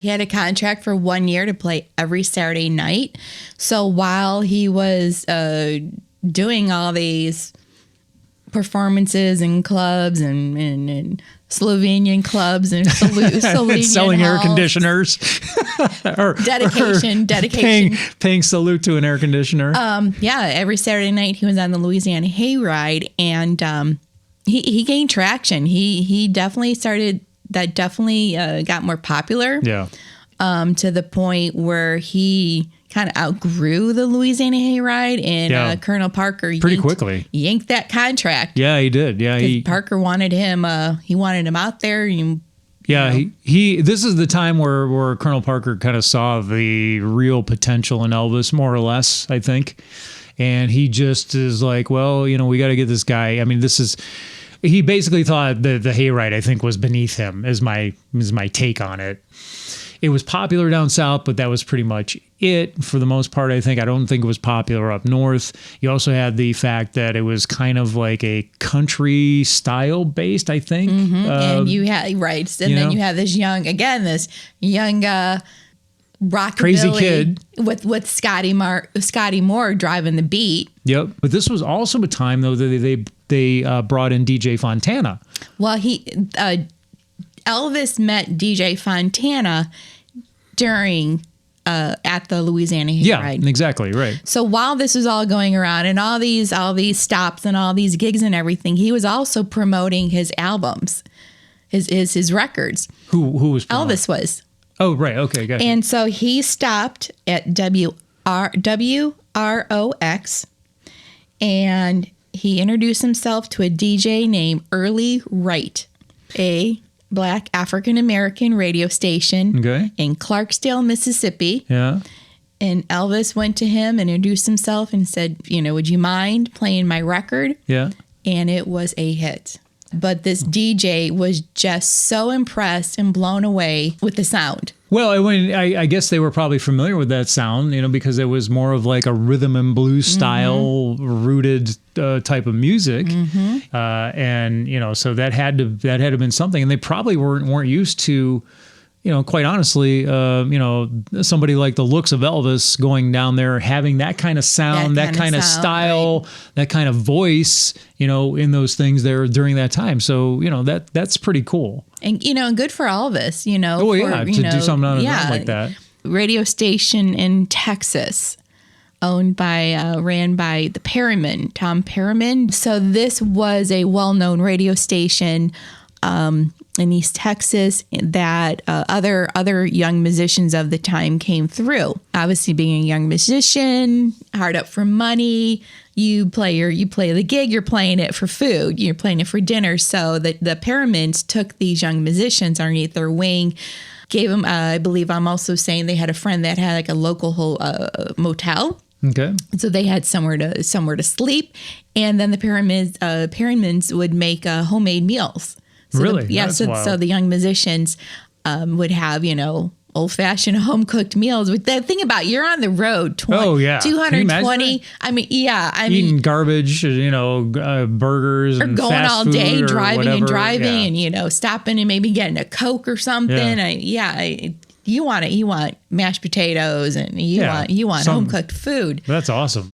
He had a contract for 1 year to play every Saturday night. So while he was doing all these performances in clubs and Slovenian clubs and Slovenian selling halls, air conditioners, dedication, paying salute to an air conditioner. Every Saturday night he was on the Louisiana Hayride, and he gained traction. He definitely got more popular. Yeah. To the point where he kind of outgrew the Louisiana Hayride, and Colonel Parker pretty quickly yanked that contract. Yeah, he did. Yeah, Parker wanted him. He wanted him out there. This is the time where Colonel Parker kind of saw the real potential in Elvis, more or less, I think, and he just is like, well, we got to get this guy. I mean, he basically thought the Hayride, I think, was beneath him. Is my take on it. It was popular down south, but that was pretty much it for the most part, I think. I don't think it was popular up north. You also had the fact that it was kind of like a country style based, I think. Mm-hmm. And you had, then you have this young rockabilly crazy kid with Scotty Moore driving the beat. Yep. But this was also a time, though, that they brought in DJ Fontana. Well, Elvis met DJ Fontana during at the Louisiana Hayride. Yeah, exactly, right. So while this was all going around and all these stops and all these gigs and everything, he was also promoting his albums, his records. Who was promoting? Elvis was. Oh, right. Okay, gotcha. And so he stopped at WROX, and he introduced himself to a DJ named Early Wright, a Black African-American radio station in Clarksdale, Mississippi. Yeah. And Elvis went to him and introduced himself and said, would you mind playing my record? Yeah. And it was a hit. But this DJ was just so impressed and blown away with the sound. Well, I guess they were probably familiar with that sound, because it was more of like a rhythm and blues style rooted type of music, and so that had to have been something, and they probably weren't used to, quite honestly, somebody like the looks of Elvis going down there, having that kind of sound, that kind of style, right, that kind of voice, in those things there during that time. So, that's pretty cool. And, good for Elvis, to do something on his own like that. Radio station in Texas, ran by the Perryman, Tom Perryman. So this was a well-known radio station in East Texas that other young musicians of the time came through. Obviously, being a young musician, hard up for money. You play the gig, you're playing it for food, you're playing it for dinner. So the Perrymans took these young musicians underneath their wing, gave them, I believe I'm also saying they had a friend that had like a local motel. Okay. So they had somewhere to sleep. And then the Perrymans would make homemade meals. So really? So the young musicians would have, old-fashioned home-cooked meals. With the thing about, you're on the road, 220. Eating garbage, burgers or and going fast all food day, or driving whatever. and driving, and stopping and maybe getting a Coke or something. You want mashed potatoes, and you want home-cooked food. That's awesome.